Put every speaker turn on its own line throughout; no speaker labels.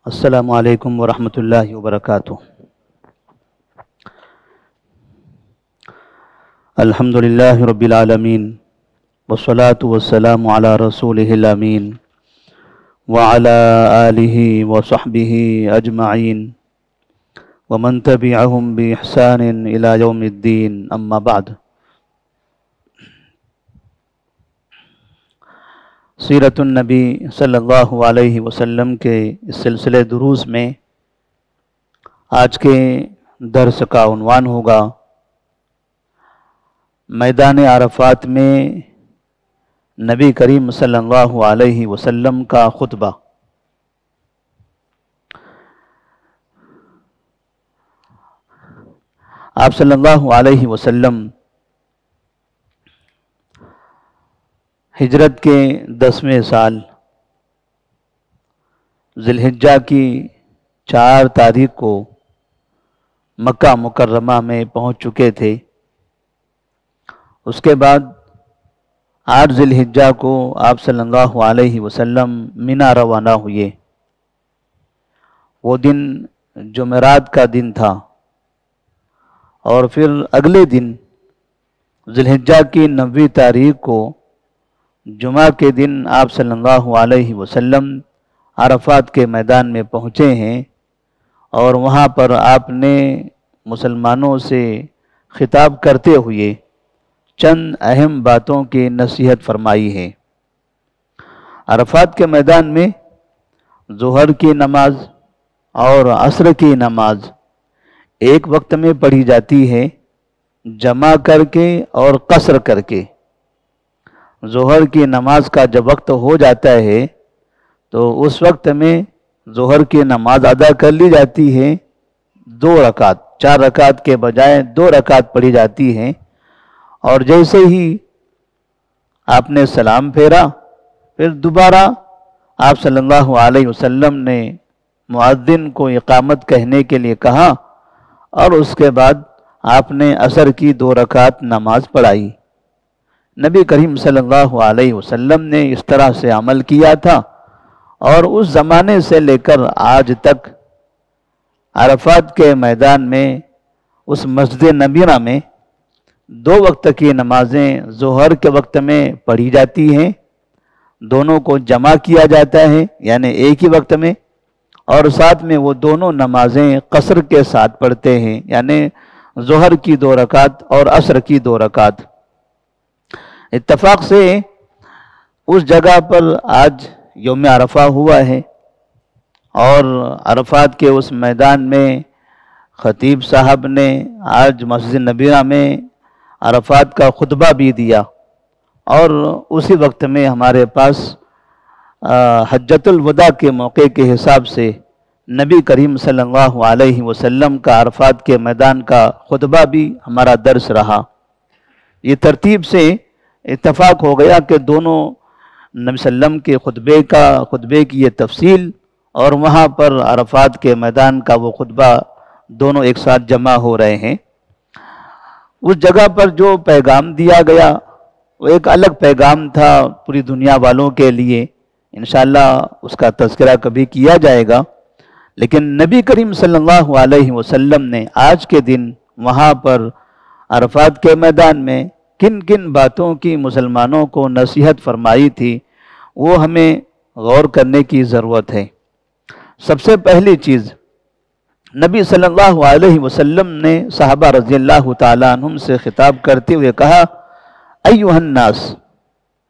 السلام علیکم ورحمۃ اللہ وبرکاتہ۔ الحمد للہ رب العالمین والصلاة والسلام علی رسولہ الامین وعلی آلہ وصحبہ اجمعین ومن تبعہم بإحسان الی یوم الدین، اما بعد۔ سیرت النبی صلی اللہ علیہ وسلم کے اس سلسلے دروس میں آج کے درس کا عنوان ہوگا میدان عرفات میں نبی کریم صلی اللہ علیہ وسلم کا خطبہ۔ آپ صلی اللہ علیہ وسلم ہجرت کے 10ویں سال ذی الحجہ کی 4 تاریخ کو مکہ مکرمہ میں پہنچ چکے تھے۔ اس کے بعد 8 ذی الحجہ کو آپ صلی اللہ علیہ وسلم منا روانہ ہوئے۔ وہ دن جمعرات کا دن تھا، اور پھر اگلے دن ذی الحجہ کی 9ویں تاریخ کو جمعہ کے دن آپ صلی اللہ علیہ وسلم عرفات کے میدان میں پہنچے ہیں، اور وہاں پر آپ نے مسلمانوں سے خطاب کرتے ہوئے چند اہم باتوں کی نصیحت فرمائی ہے۔ عرفات کے میدان میں ظہر کی نماز اور عصر کی نماز ایک وقت میں پڑھی جاتی ہے، جمع کر کے اور قصر کر کے۔ ظہر کی نماز کا جب وقت ہو جاتا ہے تو اس وقت میں ظہر کی نماز ادا کر لی جاتی ہے 2 رکعت، 4 رکعت کے بجائے 2 رکعت پڑھی جاتی ہیں، اور جیسے ہی آپ نے سلام پھیرا پھر دوبارہ آپ صلی اللہ علیہ وسلم نے مؤذن کو اقامت کہنے کے لیے کہا، اور اس کے بعد آپ نے عصر کی 2 رکعت نماز پڑھائی۔ نبی کریم صلی اللہ علیہ وسلم نے اس طرح سے عمل کیا تھا، اور اس زمانے سے لے کر آج تک عرفات کے میدان میں اس مسجد نبوی میں 2 وقت کی نمازیں ظہر کے وقت میں پڑھی جاتی ہیں، دونوں کو جمع کیا جاتا ہے یعنی ایک ہی وقت میں، اور ساتھ میں وہ دونوں نمازیں قصر کے ساتھ پڑھتے ہیں، یعنی ظہر کی 2 رکعت اور عصر کی 2 رکعت۔ اتفاق سے اس جگہ پر آج یوم عرفہ ہوا ہے، اور عرفات کے اس میدان میں خطیب صاحب نے آج مسجد نبوی میں عرفات کا خطبہ بھی دیا، اور اسی وقت میں ہمارے پاس حجۃ الوداع کے موقع کے حساب سے نبی کریم صلی اللہ علیہ وسلم کا عرفات کے میدان کا خطبہ بھی ہمارا درس رہا۔ یہ ترتیب سے اتفاق ہو گیا کہ دونوں نبی صلی اللہ علیہ وسلم کے خطبے کی یہ تفصیل اور وہاں پر عرفات کے میدان کا وہ خطبہ دونوں ایک ساتھ جمع ہو رہے ہیں۔ اس جگہ پر جو پیغام دیا گیا وہ ایک الگ پیغام تھا پوری دنیا والوں کے لیے، انشاءاللہ اس کا تذکرہ کبھی کیا جائے گا، لیکن نبی کریم صلی اللہ علیہ وسلم نے آج کے دن وہاں پر عرفات کے میدان میں کن کن باتوں کی مسلمانوں کو نصیحت فرمائی تھی، وہ ہمیں غور کرنے کی ضرورت ہے۔ سب سے پہلی چیز، نبی صلی اللہ علیہ وسلم نے صحابہ رضی اللہ تعالیٰ عنہم سے خطاب کرتے ہوئے کہا، ایھا الناس،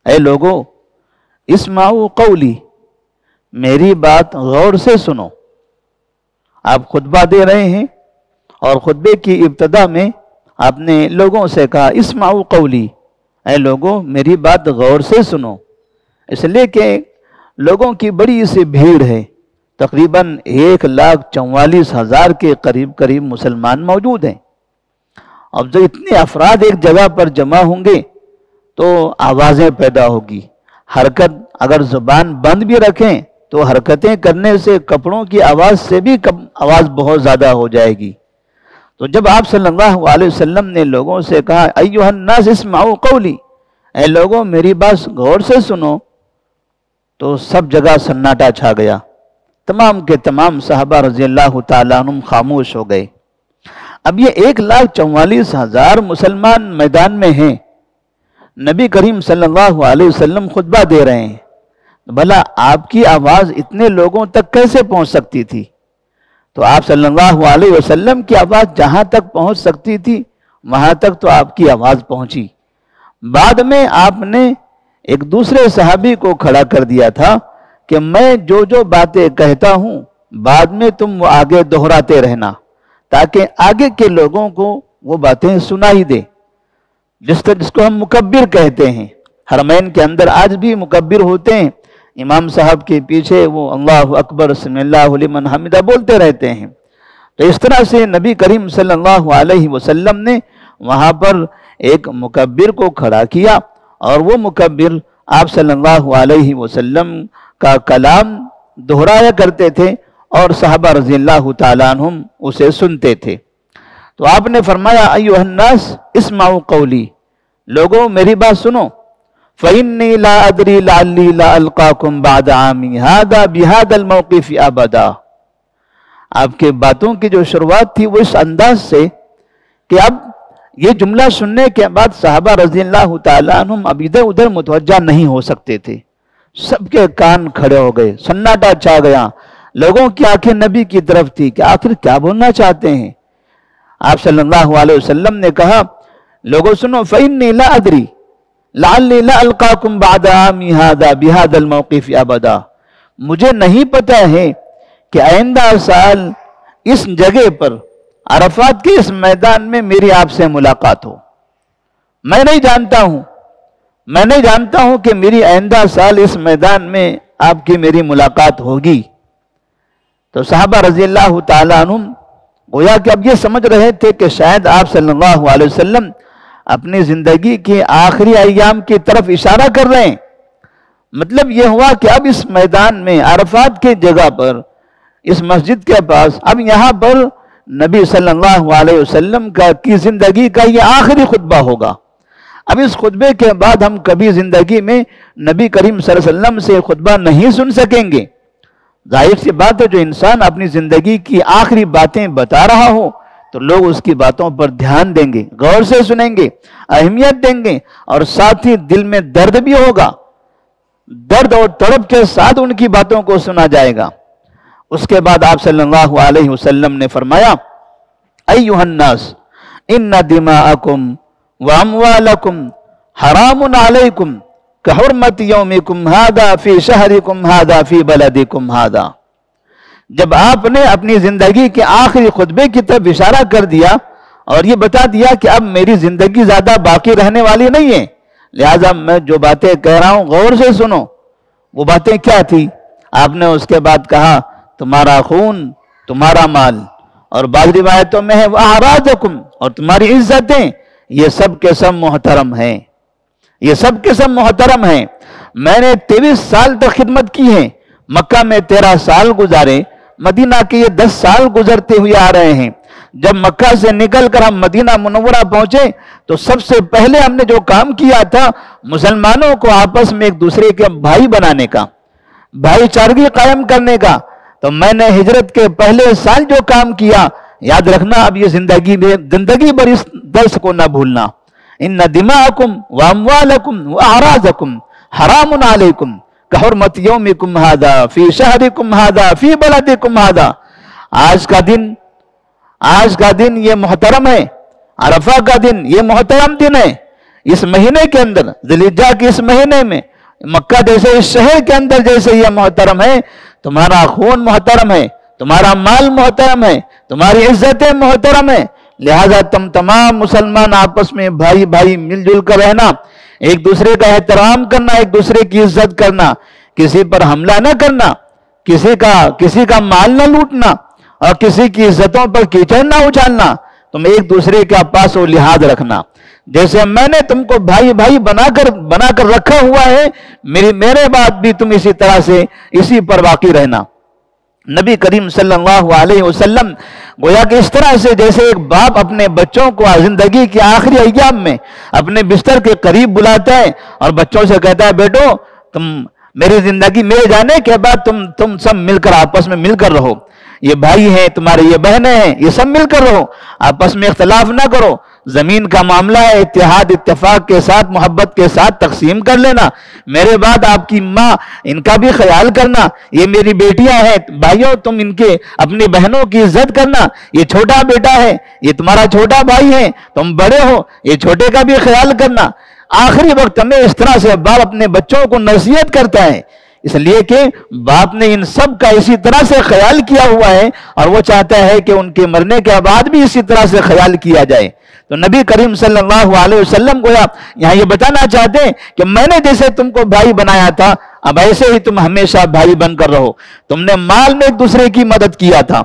اے لوگو، اسمعوا قولی، میری بات غور سے سنو۔ آپ خطبہ دے رہے ہیں، اور خطبے کی ابتدا میں آپ نے لوگوں سے کہا اسمعوا قولی، اے لوگوں میری بات غور سے سنو، اس لیے کہ لوگوں کی بڑی سی بھیڑ ہے، تقریباً 1,44,000 کے قریب مسلمان موجود ہیں۔ اب جو اتنے افراد ایک جگہ پر جمع ہوں گے تو آوازیں پیدا ہوگی، حرکت اگر زبان بند بھی رکھیں تو حرکتیں کرنے سے کپڑوں کی آواز سے بھی آواز بہت زیادہ ہو جائے گی۔ تو جب آپ صلی اللہ علیہ وسلم نے لوگوں سے کہا ایھا الناس اسمعوا قولی، اے لوگوں میری بات غور سے سنو، تو سب جگہ سناٹا چھا گیا، تمام کے تمام صحابہ رضی اللہ تعالیٰ عنہم خاموش ہو گئے۔ اب یہ 1,44,000 مسلمان میدان میں ہیں، نبی کریم صلی اللہ علیہ وسلم خطبہ دے رہے ہیں، بھلا آپ کی آواز اتنے لوگوں تک کیسے پہنچ سکتی تھی؟ تو آپ صلی اللہ علیہ وسلم کی آواز جہاں تک پہنچ سکتی تھی وہاں تک تو آپ کی آواز پہنچی۔ بعد میں آپ نے ایک دوسرے صحابی کو کھڑا کر دیا تھا کہ میں جو باتیں کہتا ہوں بعد میں تم وہ آگے دہراتے رہنا، تاکہ آگے کے لوگوں کو وہ باتیں سنائی دے، جس کو ہم مکبر کہتے ہیں۔ حرمین کے اندر آج بھی مکبر ہوتے ہیں، امام صاحب کے پیچھے وہ اللہ اکبر سمی اللہ لمن حمدہ بولتے رہتے ہیں۔ تو اس طرح سے نبی کریم صلی اللہ علیہ وسلم نے وہاں پر ایک مکبر کو کھڑا کیا، اور وہ مکبر آپ صلی اللہ علیہ وسلم کا کلام دہرایا کرتے تھے، اور صحابہ رضی اللہ تعالیٰ عنہم اسے سنتے تھے۔ تو آپ نے فرمایا ایھا الناس اسمعوا قولی، لوگوں میری بات سنو، فإنی لا ادری لعلی لا القاکم بعد عامی ھذا بھذا الموقف ابدا۔ آپ کے باتوں کی جو شروعات تھی وہ اس انداز سے کہ اب یہ جملہ سننے کے بعد صحابہ رضی اللہ تعالیٰ عنہم اب ادھر ادھر متوجہ نہیں ہو سکتے تھے، سب کے کان کھڑے ہو گئے، سناٹا چھا گیا، لوگوں کی آنکھیں نبی کی طرف تھی کہ آخر کیا بولنا چاہتے ہیں۔ آپ صلی اللہ علیہ وسلم نے کہا لوگوں سنو، فإنی لا ادری لعلی لا القاکم بعد عامی ھذا بھذا الموقف ابدا، مجھے نہیں پتا ہے کہ آئندہ سال اس جگہ پر عرفات کے اس میدان میں میری آپ سے ملاقات ہو، میں نہیں جانتا ہوں کہ میری آئندہ سال اس میدان میں آپ کی میری ملاقات ہوگی۔ تو صحابہ رضی اللہ تعالیٰ عنہم گویا کہ اب یہ سمجھ رہے تھے کہ شاید آپ صلی اللہ علیہ وسلم اپنی زندگی کے آخری ایام کی طرف اشارہ کر رہے ہیں۔ مطلب یہ ہوا کہ اب اس میدان میں عرفات کی جگہ پر، اس مسجد کے پاس، اب یہاں پر نبی صلی اللہ علیہ وسلم کی زندگی کا یہ آخری خطبہ ہوگا۔ اب اس خطبے کے بعد ہم کبھی زندگی میں نبی کریم صلی اللہ علیہ وسلم سے خطبہ نہیں سن سکیں گے۔ ظاہر سی بات ہے، جو انسان اپنی زندگی کی آخری باتیں بتا رہا ہو تو لوگ اس کی باتوں پر دھیان دیں گے، غور سے سنیں گے، اہمیت دیں گے، اور ساتھ ہی دل میں درد بھی ہوگا، درد اور تڑپ کے ساتھ ان کی باتوں کو سنا جائے گا۔ اس کے بعد آپ صلی اللہ علیہ وسلم نے فرمایا ایھا الناس ان دماءکم واموالکم حرام علیکم کحرمت یومکم ھذا فی شہرکم ھذا فی بلدکم ھذا۔ جب آپ نے اپنی زندگی کے آخری خطبے کی طرف اشارہ کر دیا اور یہ بتا دیا کہ اب میری زندگی زیادہ باقی رہنے والی نہیں ہے، لہذا میں جو باتیں کہہ رہا ہوں غور سے سنو۔ وہ باتیں کیا تھی؟ آپ نے اس کے بعد کہا تمہارا خون، تمہارا مال، اور بعض روایتوں میں ہے وَأَعْرَاضَكُمْ، اور تمہاری عزتیں، یہ سب کے سب محترم ہیں، یہ سب کے سب محترم ہیں۔ میں نے 23 سال تک خدمت کی ہے، مکہ میں 13 سال گزارے، مدینہ کے یہ 10 سال گزرتے ہوئے آ رہے ہیں۔ جب مکہ سے نکل کر ہم مدینہ منورہ پہنچے تو سب سے پہلے ہم نے جو کام کیا تھا مسلمانوں کو آپس میں ایک دوسرے کے بھائی بنانے کا، بھائی چارگی قائم کرنے کا۔ تو میں نے ہجرت کے پہلے سال جو کام کیا، یاد رکھنا اب یہ زندگی بھر اس درس کو نہ بھولنا۔ ان دماءکم واموالکم واعراضکم حرام علیکم کحرمت یومکم ھذا فی شہرکم ھذا فی بلدکم ھذا۔ آج کا دن یہ محترم ہے، عرفہ کا دن یہ محترم دن ہے۔ اس مہینے کے اندر، ذی الحجہ کے اس مہینے میں، مکہ جیسے اس شہر کے اندر جیسے یہ محترم ہے، تمہارا خون محترم ہے، تمہارا مال محترم ہے، تمہاری عزتیں محترم ہیں۔ لہذا تم تمام مسلمان آپس میں بھائی بھائی مل جل کر رہنا، ایک دوسرے کا احترام کرنا، ایک دوسرے کی عزت کرنا، کسی پر حملہ نہ کرنا، کسی کا مال نہ لوٹنا، اور کسی کی عزتوں پر کیچڑ نہ اچھالنا۔ تم ایک دوسرے کا پاس و لحاظ رکھنا۔ جیسے میں نے تم کو بھائی بھائی بنا کر رکھا ہوا ہے، میرے بعد بھی تم اسی طرح سے اسی پر باقی رہنا۔ نبی کریم صلی اللہ علیہ وسلم گویا کہ اس طرح سے جیسے ایک باپ اپنے بچوں کو زندگی کے آخری ایام میں اپنے بستر کے قریب بلاتا ہے اور بچوں سے کہتا ہے بیٹو تم میری زندگی میرے جانے کے بعد تم سب مل کر آپس میں مل کر رہو، یہ بھائی ہیں تمہارے، یہ بہنیں ہیں، یہ سب مل کر رہو، آپس میں اختلاف نہ کرو، زمین کا معاملہ ہے اتحاد اتفاق کے ساتھ محبت کے ساتھ تقسیم کر لینا، میرے بعد آپ کی ماں ان کا بھی خیال کرنا، یہ میری بیٹیاں ہیں بھائیوں تم ان کے اپنی بہنوں کی عزت کرنا، یہ چھوٹا بیٹا ہے یہ تمہارا چھوٹا بھائی ہے، تم بڑے ہو یہ چھوٹے کا بھی خیال کرنا۔ آخری وقت میں اس طرح سے باپ اپنے بچوں کو نصیحت کرتا ہے، اس لیے کہ باپ نے ان سب کا اسی طرح سے خیال کیا ہوا ہے اور وہ چاہتا ہے کہ ان کے مرنے کے بعد بھی اسی طرح سے خیال کیا جائے۔ تو نبی کریم صلی اللہ علیہ وسلم کو یہاں یہ بتانا چاہتے ہیں کہ میں نے جیسے تم کو بھائی بنایا تھا اب ایسے ہی تم ہمیشہ بھائی بن کر رہو۔ تم نے مال میں ایک دوسرے کی مدد کیا تھا،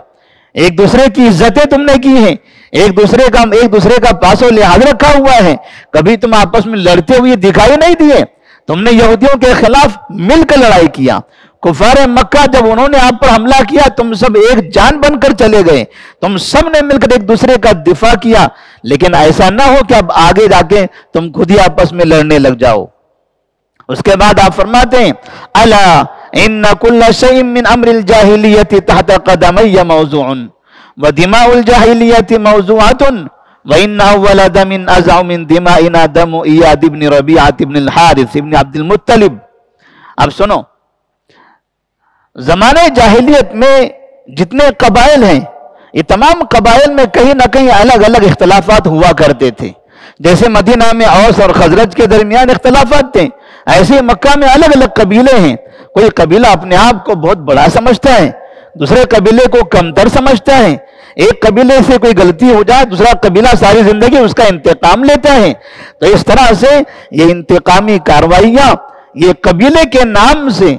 ایک دوسرے کی عزتیں تم نے کی ہیں، ایک دوسرے کا پاس و لحاظ رکھا ہوا ہے، کبھی تم آپس میں لڑتے ہوئے دکھائی نہیں دیے، تم نے یہودیوں کے خلاف مل کر لڑائی کیا، کفار مکہ جب انہوں نے آپ پر حملہ کیا تم سب ایک جان بن کر چلے گئے، تم سب نے مل کر ایک دوسرے کا دفاع کیا، لیکن ایسا نہ ہو کہ اب آگے جا کے تم خود ہی آپس میں لڑنے لگ جاؤ۔ اس کے بعد آپ فرماتے ہیں الا ان کل شیء من امر الجاہلیت تحت قدمی موضوع ودماء الجاہلیت موضوعات وان اول دم ازع من دمائنا دم ایاد بن ربیعہ بن الحارث بن عبد المطلب۔ اب سنو، زمانے جاہلیت میں جتنے قبائل ہیں یہ تمام قبائل میں کہیں نہ کہیں الگ الگ اختلافات ہوا کرتے تھے، جیسے مدینہ میں اوس اور خزرج کے درمیان اختلافات تھے، ایسے مکہ میں الگ الگ قبیلے ہیں، کوئی قبیلہ اپنے آپ کو بہت بڑا سمجھتا ہے، دوسرے قبیلے کو کمتر سمجھتا ہے، ایک قبیلے سے کوئی غلطی ہو جائے دوسرا قبیلہ ساری زندگی اس کا انتقام لیتا ہے۔ تو اس طرح سے یہ انتقامی کارروائیاں یہ قبیلے کے نام سے،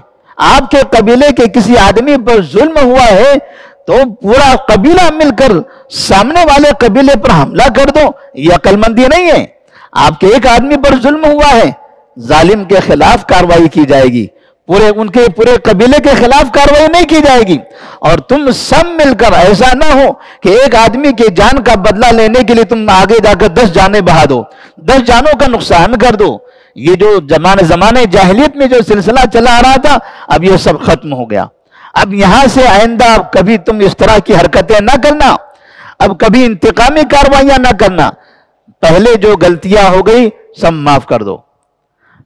آپ کے قبیلے کے کسی آدمی پر ظلم ہوا ہے تو پورا قبیلہ مل کر سامنے والے قبیلے پر حملہ کر دو، یہ عقل مندی نہیں ہے۔ آپ کے ایک آدمی پر ظلم ہوا ہے، ظالم کے خلاف کارروائی کی جائے گی، ان کے پورے قبیلے کے خلاف کارروائی نہیں کی جائے گی، اور تم سب مل کر ایسا نہ ہو کہ ایک آدمی کے جان کا بدلہ لینے کے لیے تم آگے جا کر 10 جانیں بہا دو، 10 جانوں کا نقصان کر دو۔ یہ جو زمانے جاہلیت میں جو سلسلہ چلا آ رہا تھا اب یہ سب ختم ہو گیا۔ اب یہاں سے آئندہ کبھی تم اس طرح کی حرکتیں نہ کرنا، اب کبھی انتقامی کارروائیاں نہ کرنا، پہلے جو غلطیاں ہو گئی سب معاف کر دو،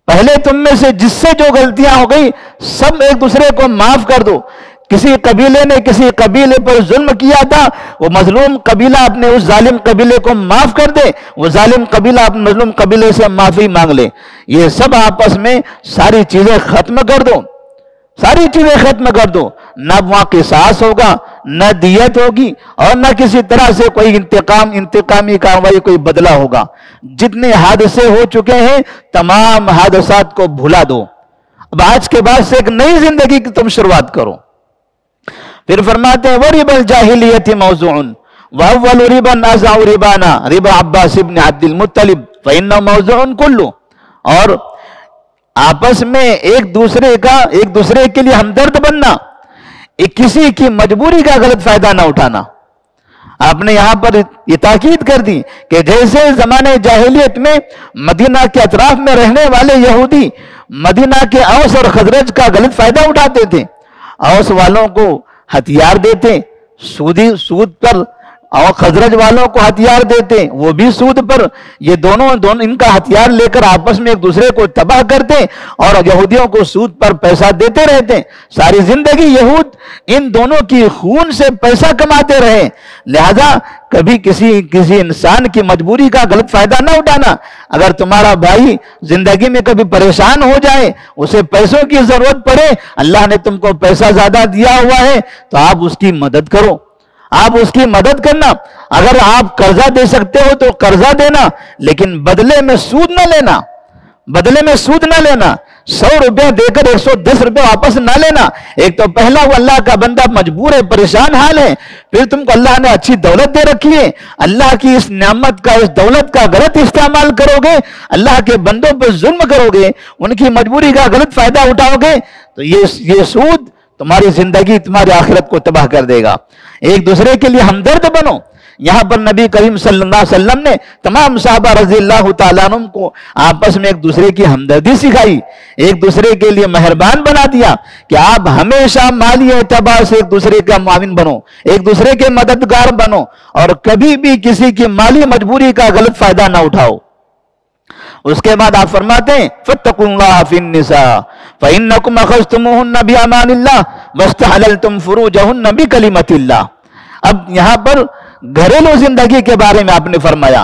پہلے تم میں سے جس سے جو غلطیاں ہو گئی سب ایک دوسرے کو معاف کر دو۔ کسی قبیلے نے کسی قبیلے پر ظلم کیا تھا، وہ مظلوم قبیلہ اپنے اس ظالم قبیلے کو معاف کر دے، وہ ظالم قبیلہ اپنے مظلوم قبیلے سے معافی مانگ لے، یہ سب آپس میں ساری چیزیں ختم کر دو، ساری چیزیں ختم کر دو، نہ وہاں قصاص ہوگا، نہ دیت ہوگی، اور نہ کسی طرح سے کوئی انتقامی کارروائی کوئی بدلہ ہوگا۔ جتنے حادثے ہو چکے ہیں تمام حادثات کو بھلا دو، اب آج کے بعد سے ایک نئی زندگی کی تم شروعات کرو۔ پھر فرماتے ہیں وَرِبَ الْجَاهِلِيَّةِ مَوْضُعٌ وَأَوَّلُ رِبًا أَزْعُ رِبَانَا رِبَ عَبَّاسِ بْنِ عَبْدِ الْمُطَّلِبِ فَإِنَّهُ مَوْضُعٌ كُلُّ۔ اور آپس میں ایک دوسرے کے لیے ہمدرد بننا، کسی کی مجبوری کا غلط فائدہ نہ اٹھانا۔ آپ نے یہاں پر یہ تاکید کر دی کہ جیسے زمانے جاہلیت میں مدینہ کے اطراف میں رہنے والے یہودی مدینہ کے اوس اور خزرج کا غلط فائدہ اٹھاتے تھے، اوس والوں کو ہتھیار دیتے سود پر، اور خزرج والوں کو ہتھیار دیتے وہ بھی سود پر، یہ دونوں ان کا ہتھیار لے کر آپس میں ایک دوسرے کو تباہ کرتے اور یہودیوں کو سود پر پیسہ دیتے رہتے، ساری زندگی یہود ان دونوں کی خون سے پیسہ کماتے رہے۔ لہذا کبھی کسی انسان کی مجبوری کا غلط فائدہ نہ اٹھانا۔ اگر تمہارا بھائی زندگی میں کبھی پریشان ہو جائے، اسے پیسوں کی ضرورت پڑے، اللہ نے تم کو پیسہ زیادہ دیا ہوا ہے تو آپ اس کی مدد کرو، آپ اس کی مدد کرنا۔ اگر آپ قرضہ دے سکتے ہو تو قرضہ دینا، لیکن بدلے میں سود نہ لینا، بدلے میں سود نہ لینا، 100 روپیہ دے کر 110 روپیہ واپس نہ لینا۔ ایک تو پہلا وہ اللہ کا بندہ مجبور ہے، پریشان حال ہے، پھر تم کو اللہ نے اچھی دولت دے رکھی ہے، اللہ کی اس نعمت کا، اس دولت کا غلط استعمال کرو گے، اللہ کے بندوں پر ظلم کرو گے، ان کی مجبوری کا غلط فائدہ اٹھاؤ گے تو یہ سود تمہاری زندگی، تمہاری آخرت کو تباہ کر دے گا۔ ایک دوسرے کے لیے ہمدرد بنو، یہاں پر نبی کریم صلی اللہ علیہ وسلم نے تمام صحابہ رضی اللہ تعالیٰ عنہ کو آپس میں ایک دوسرے کی ہمدردی سکھائی، ایک دوسرے کے لیے مہربان بنا دیا کہ آپ ہمیشہ مالی اعتبار سے ایک دوسرے کا معاون بنو، ایک دوسرے کے مددگار بنو، اور کبھی بھی کسی کی مالی مجبوری کا غلط فائدہ نہ اٹھاؤ۔ اس کے بعد آپ فرماتے ہیں فَاتَّقُوا اللَّهَ فِي النِّسَاءِ فَإِنَّكُمْ أَخَذْتُمُوهُنَّ بِأَمَانِ اللَّهِ وَاسْتَحْلَلْتُمْ فُرُوجَهُنَّ بِكَلِمَةِ اللَّهِ۔ اب یہاں پر گھریلو زندگی کے بارے میں آپ نے فرمایا،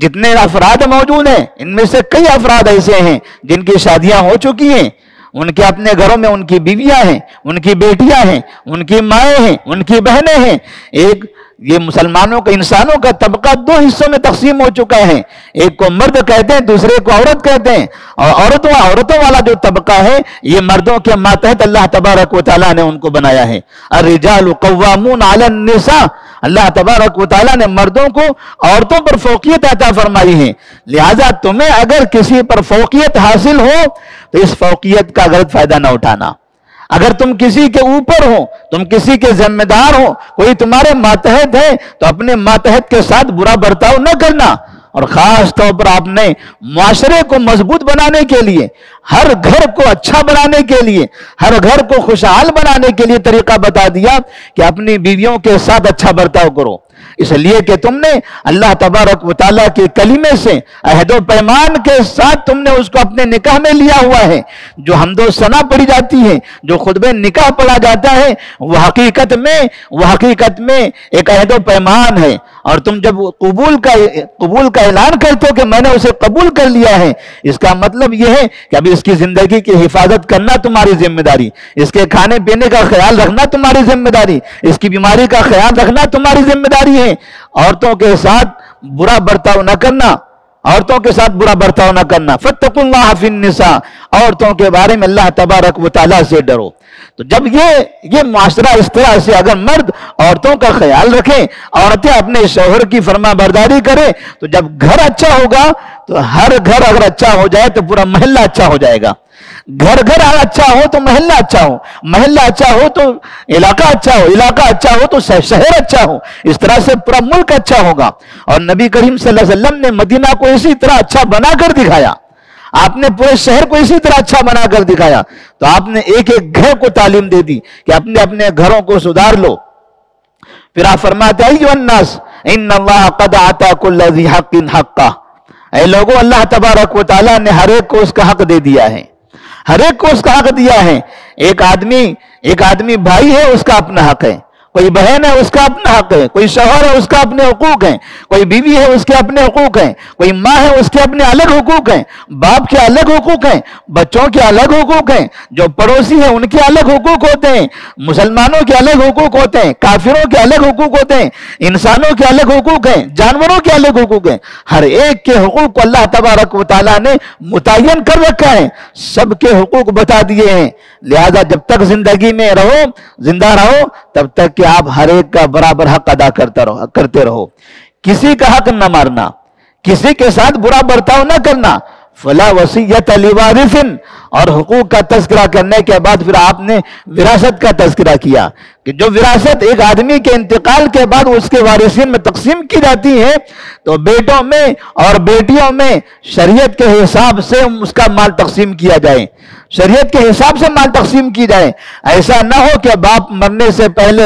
جتنے افراد موجود ہیں ان میں سے کئی افراد ایسے ہیں جن کی شادیاں ہو چکی ہیں، ان کے اپنے گھروں میں ان کی بیویاں ہیں، ان کی بیٹیاں ہیں، ان کی مائیں ہیں، ان کی بہنیں ہیں۔ ایک یہ مسلمانوں کا، انسانوں کا طبقہ دو حصوں میں تقسیم ہو چکا ہے، ایک کو مرد کہتے ہیں، دوسرے کو عورت کہتے ہیں، اور عورتوں والا جو طبقہ ہے یہ مردوں کے ماتحت اللہ تبارک و تعالیٰ نے ان کو بنایا ہے۔ الرجال قوامون علی النساء، اللہ تبارک و تعالیٰ نے مردوں کو عورتوں پر فوقیت عطا فرمائی ہے، لہذا تمہیں اگر کسی پر فوقیت حاصل ہو تو اس فوقیت کا غلط فائدہ نہ اٹھانا۔ اگر تم کسی کے اوپر ہو، تم کسی کے ذمہ دار ہو، کوئی تمہارے ماتحت ہے تو اپنے ماتحت کے ساتھ برا برتاؤ نہ کرنا۔ اور خاص طور پر آپ نے معاشرے کو مضبوط بنانے کے لیے، ہر گھر کو اچھا بنانے کے لیے، ہر گھر کو خوشحال بنانے کے لیے طریقہ بتا دیا کہ اپنی بیویوں کے ساتھ اچھا برتاؤ کرو، اس لیے کہ تم نے اللہ تبارک و تعالیٰ کے کلمے سے عہد و پیمان کے ساتھ تم نے اس کو اپنے نکاح میں لیا ہوا ہے۔ جو حمد و ثنا پڑھی جاتی ہے، جو خطبہ نکاح پڑھا جاتا ہے، وہ حقیقت میں ایک عہد و پیمان ہے، اور تم جب قبول کا اعلان کرتے ہو کہ میں نے اسے قبول کر لیا ہے، اس کا مطلب یہ ہے کہ ابھی اس کی زندگی کی حفاظت کرنا تمہاری ذمہ داری، اس کے کھانے پینے کا خیال رکھنا تمہاری ذمہ داری، اس کی بیماری کا خیال رکھنا تمہاری ذمہ داری ہے۔ عورتوں کے ساتھ برا برتاؤ نہ کرنا، عورتوں کے ساتھ برا برتاؤ نہ کرنا۔ فَاتَّقُوا اللَّهَ فِي النِّسَاءِ، عورتوں کے بارے میں اللہ تبارک و تعالیٰ سے ڈرو۔ تو جب یہ معاشرہ اس طرح سے اگر مرد عورتوں کا خیال رکھیں، عورتیں اپنے شوہر کی فرما برداری کریں، تو جب گھر اچھا ہوگا تو ہر گھر اگر اچھا ہو جائے تو پورا محلہ اچھا ہو جائے گا۔ گھر اچھا ہو تو محلہ اچھا ہو، محلہ اچھا ہو تو علاقہ اچھا ہو، علاقہ اچھا ہو تو شہر اچھا ہو، اس طرح سے پورا ملک اچھا ہوگا۔ اور نبی کریم صلی اللہ علیہ وسلم نے مدینہ کو اسی طرح اچھا بنا کر دکھایا، آپ نے پورے شہر کو اسی طرح اچھا بنا کر دکھایا، تو آپ نے ایک ایک گھر کو تعلیم دے دی کہ اپنے گھروں کو سدھار لو۔ پھر آپ فرماتے ہیں ایھا الناس ان اللہ قد آتا کل ذی حق حقہ، اے لوگوں، اللہ تبارک و تعالیٰ نے ہر ایک کو اس کا حق دے دیا ہے، ہر ایک کو اس کا حق دیا ہے۔ ایک آدمی بھائی ہے، اس کا اپنا حق ہے، کوئی بہن ہے اس کا اپنا حق ہے، کوئی شوہر ہے اس کا اپنے حقوق ہیں، کوئی بیوی ہے اس کے اپنے حقوق ہیں، کوئی ماں ہے اس کے اپنے الگ حقوق ہیں، باپ کے الگ حقوق ہیں، بچوں کے الگ حقوق ہیں، جو پڑوسی ہیں ان کے الگ حقوق ہوتے ہیں، مسلمانوں کے الگ حقوق ہوتے ہیں، کافروں کے الگ حقوق ہوتے ہیں، انسانوں کے الگ حقوق ہیں، جانوروں کے الگ حقوق ہیں۔ ہر ایک کے حقوق کو اللہ تبارک و تعالیٰ نے متعین کر رکھا ہے، سب کے حقوق بتا دیے ہیں، لہذا جب تک زندگی میں زندہ رہو تب تک کہ آپ ہر ایک کا برابر حق ادا کرتے رہو، کسی کا حق نہ مارنا، کسی کے ساتھ برا برتاؤ نہ کرنا۔ فلا وصیت لوارث، اور حقوق کا تذکرہ کرنے کے بعد پھر آپ نے وراثت کا تذکرہ کیا کہ جو وراثت ایک آدمی کے انتقال کے بعد اس کے وارثین میں تقسیم کی جاتی ہے، تو بیٹوں میں اور بیٹیوں میں شریعت کے حساب سے اس کا مال تقسیم کیا جائے، شریعت کے حساب سے مال تقسیم کی جائے۔ ایسا نہ ہو کہ باپ مرنے سے پہلے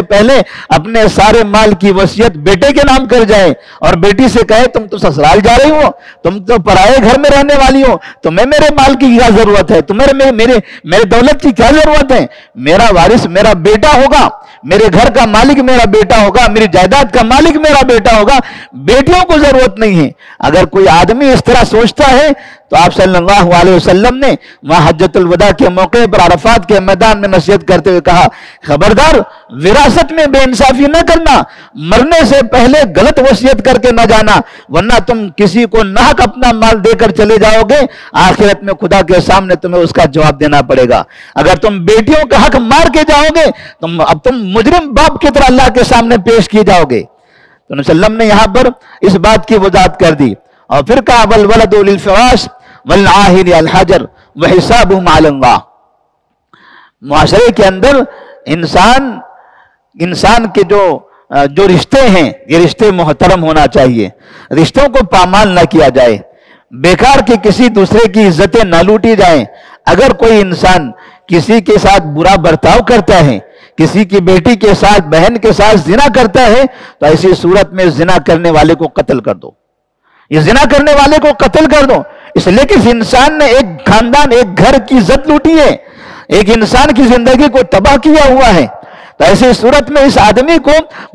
اپنے سارے مال کی وصیت بیٹے کے نام کر جائے اور بیٹی سے کہے تم تو سسرال جا رہی ہو، تم تو پرائے گھر میں رہنے والی ہو، تمہیں میرے مال کی کیا ضرورت ہے، تمہیں میرے دولت کی کیا ضرورت ہے، میرا وارث میرا بیٹا ہوگا، میرے گھر کا مالک میرا بیٹا ہوگا، میری جائیداد کا مالک میرا بیٹا ہوگا، بیٹیوں کو ضرورت نہیں ہے۔ اگر کوئی آدمی اس طرح سوچتا ہے تو آپ صلی اللہ علیہ وسلم نے وہاں حجۃ الوداع کے موقع پر عرفات کے میدان میں نصیحت کرتے ہوئے کہا، خبردار وراثت میں بے انصافی نہ کرنا، مرنے سے پہلے غلط وصیت کر کے نہ جانا، ورنہ تم کسی کو ناحق اپنا مال دے کر چلے جاؤ گے، آخرت میں خدا کے سامنے تمہیں اس کا جواب دینا پڑے گا۔ اگر تم بیٹیوں کا حق مار کے جاؤ گے اب تم مجرم باپ کی طرح اللہ کے سامنے پیش کیے جاؤ گے۔ تو نبی صلی اللہ علیہ وسلم نے یہاں پر اس بات کی وضاحت کر دی، اور پھر کہا والولد للفراش والعاہر الحجر وحسابہم علی اللہ۔ معاشرے کے اندر انسان کے جو جو رشتے ہیں یہ رشتے محترم ہونا چاہیے، رشتوں کو پامال نہ کیا جائے، بیکار کی کسی دوسرے کی عزتیں نہ لوٹی جائیں۔ اگر کوئی انسان کسی کے ساتھ برا برتاؤ کرتا ہے، کسی کی بیٹی کے ساتھ، بہن کے ساتھ زنا کرتا ہے، تو ایسی صورت میں زنا کرنے والے کو قتل کر دو، یہ زنا کرنے والے کو قتل کر دو، اس لیے کہ اس انسان نے ایک خاندان، ایک گھر کی عزت لوٹی ہے، ایک انسان کی زندگی کو تباہ کیا ہوا ہے۔ تو ایسی صورت میں اس آدمی کو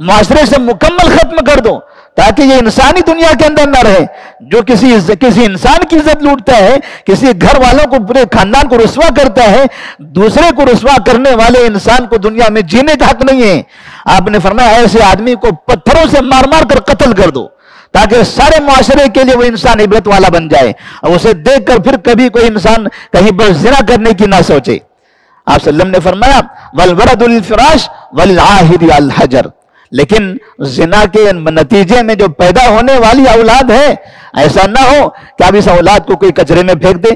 معاشرے سے مکمل ختم کر دو، تاکہ یہ انسانی دنیا کے اندر نہ رہے۔ جو کسی انسان کی عزت لوٹتا ہے، کسی گھر والوں کو، پورے خاندان کو رسوا کرتا ہے، دوسرے کو رسوا کرنے والے انسان کو دنیا میں جینے کا حق نہیں ہے۔ آپ نے فرمایا ایسے آدمی کو پتھروں سے مار مار کر قتل کر دو، تاکہ سارے معاشرے کے لیے وہ انسان عبرت والا بن جائے، اور اسے دیکھ کر پھر کبھی کوئی انسان کہیں پر زنا کرنے کی نہ سوچے۔ آپ صلی اللہ علیہ وسلم نے فرمایا وَالْوَرَدُ الْفِرَاشِ وَلِلْعَاهِدِ الْحَجَرِ، لیکن زنا کے نتیجے میں جو پیدا ہونے والی اولاد ہے، ایسا نہ ہو کہ اب اس اولاد کو کوئی کچرے میں پھینک دے،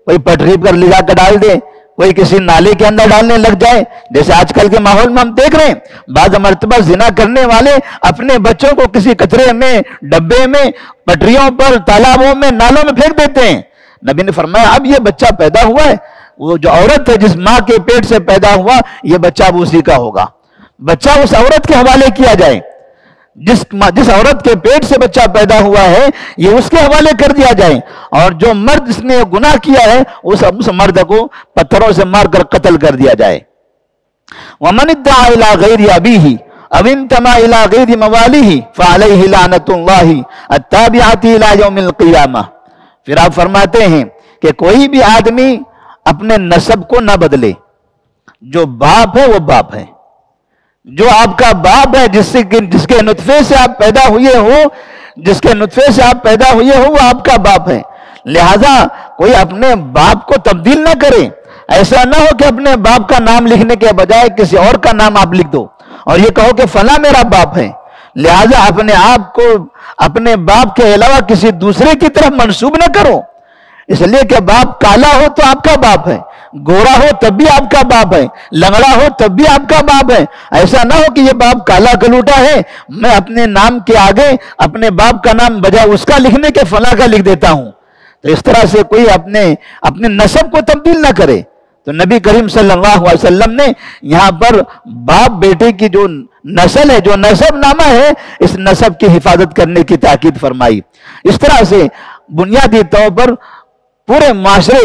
کوئی پٹری پر لے جا کر ڈال دے، کوئی کسی نالے کے اندر ڈالنے لگ جائے، جیسے آج کل کے ماحول میں ہم دیکھ رہے ہیں۔ بعض مرتبہ زنا کرنے والے اپنے بچوں کو کسی کچرے میں، ڈبے میں، پٹریوں پر، تالابوں میں، نالوں میں پھینک دیتے ہیں۔ نبی نے فرمایا اب یہ بچہ پیدا ہوا ہے، وہ جو عورت ہے جس ماں کے پیٹ سے پیدا ہوا، یہ بچہ اب اسی کا ہوگا، بچہ اس عورت کے حوالے کیا جائے، جس عورت کے پیٹ سے بچہ پیدا ہوا ہے یہ اس کے حوالے کر دیا جائے، اور جو مرد جس نے گناہ کیا ہے اس مرد کو پتھروں سے مار کر قتل کر دیا جائے۔ وَمَنِ ادَّعَى إِلَىٰ غَيْرِ أَبِيهِ أَوِ انْتَمَىٰ إِلَىٰ غَيْرِ مَوَالِهِ فَعَلَيْهِ لَعْنَةُ اللَّهِ التَّابِعَةِ إِلَىٰ يَوْمِ الْقِيَامَةِ۔ پھر آپ فرماتے ہیں کہ کوئی بھی آدمی اپنے نسب کو نہ بدلے، جو باپ ہے وہ باپ ہے، جو آپ کا باپ ہے، جس کے نطفے سے آپ پیدا ہوئے ہو، وہ آپ کا باپ ہے، لہذا کوئی اپنے باپ کو تبدیل نہ کرے۔ ایسا نہ ہو کہ اپنے باپ کا نام لکھنے کے بجائے کسی اور کا نام آپ لکھ دو اور یہ کہو کہ فلاں میرا باپ ہے، لہذا اپنے آپ کو اپنے باپ کے علاوہ کسی دوسرے کی طرف منسوب نہ کرو، اس لیے کہ باپ کالا ہو تو آپ کا باپ ہے، گورا ہو تب بھی آپ کا باپ ہے، لنگڑا ہو تب بھی آپ کا باپ ہے۔ ایسا نہ ہو کہ یہ باپ کالا کلوٹا ہے، میں اپنے نام کے آگے اپنے باپ کا نام بجائے اس کا لکھنے کے فلاں کا لکھ دیتا ہوں۔ تو اس طرح سے کوئی اپنے نسب کو تبدیل نہ کرے۔ تو نبی کریم صلی اللہ علیہ وسلم نے یہاں پر باپ بیٹے کی جو نسل ہے، جو نسب نامہ ہے، اس نسب کی حفاظت کرنے کی تاکید فرمائی۔ اس طرح سے بنیادی طور پر پورے معاشرے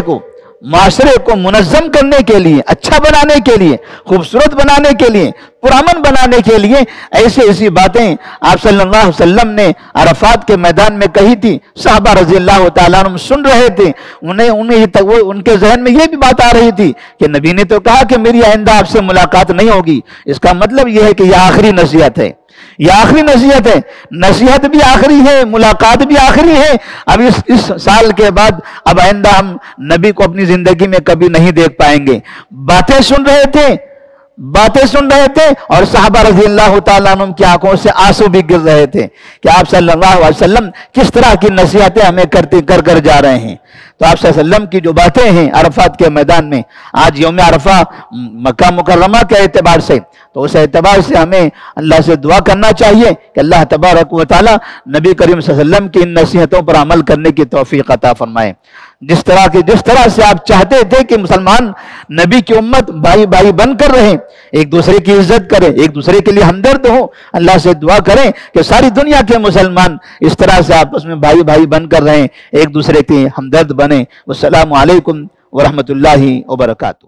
کو منظم کرنے کے لیے، اچھا بنانے کے لیے، خوبصورت بنانے کے لیے، پرامن بنانے کے لیے ایسی باتیں آپ صلی اللہ علیہ وسلم نے عرفات کے میدان میں کہی تھی۔ صحابہ رضی اللہ تعالیٰ عنہ سن رہے تھے، ان کے ذہن میں یہ بھی بات آ رہی تھی کہ نبی نے تو کہا کہ میری آئندہ آپ سے ملاقات نہیں ہوگی، اس کا مطلب یہ ہے کہ یہ آخری نصیحت ہے، یہ آخری نصیحت ہے، نصیحت بھی آخری ہے، ملاقات بھی آخری ہے۔ اب اس سال کے بعد اب آئندہ ہم نبی کو اپنی زندگی میں کبھی نہیں دیکھ پائیں گے۔ باتیں سن رہے تھے اور صحابہ رضی اللہ تعالیٰ عنہ کی آنکھوں سے آنسو بھی گر رہے تھے کہ آپ صلی اللہ علیہ وسلم کس طرح کی نصیحتیں ہمیں کر جا رہے ہیں۔ تو آپ صلی اللہ علیہ وسلم کی جو باتیں ہیں عرفات کے میدان میں، آج یوم عرفہ مکہ مکرمہ کے اعتبار سے، تو اس اعتبار سے ہمیں اللہ سے دعا کرنا چاہیے کہ اللہ تبارک و تعالی نبی کریم صلی اللہ علیہ وسلم کی ان نصیحتوں پر عمل کرنے کی توفیق عطا فرمائے۔ جس طرح سے آپ چاہتے تھے کہ مسلمان نبی کی امت بھائی بھائی بن کر رہیں، ایک دوسرے کی عزت کریں، ایک دوسرے کے لیے ہمدرد ہوں، اللہ سے دعا کریں کہ ساری دنیا کے مسلمان اس طرح سے آپس میں بھائی بھائی بن کر رہیں، ایک دوسرے کے ہمدرد بنیں۔ والسلام علیکم ورحمۃ اللہ وبرکاتہ۔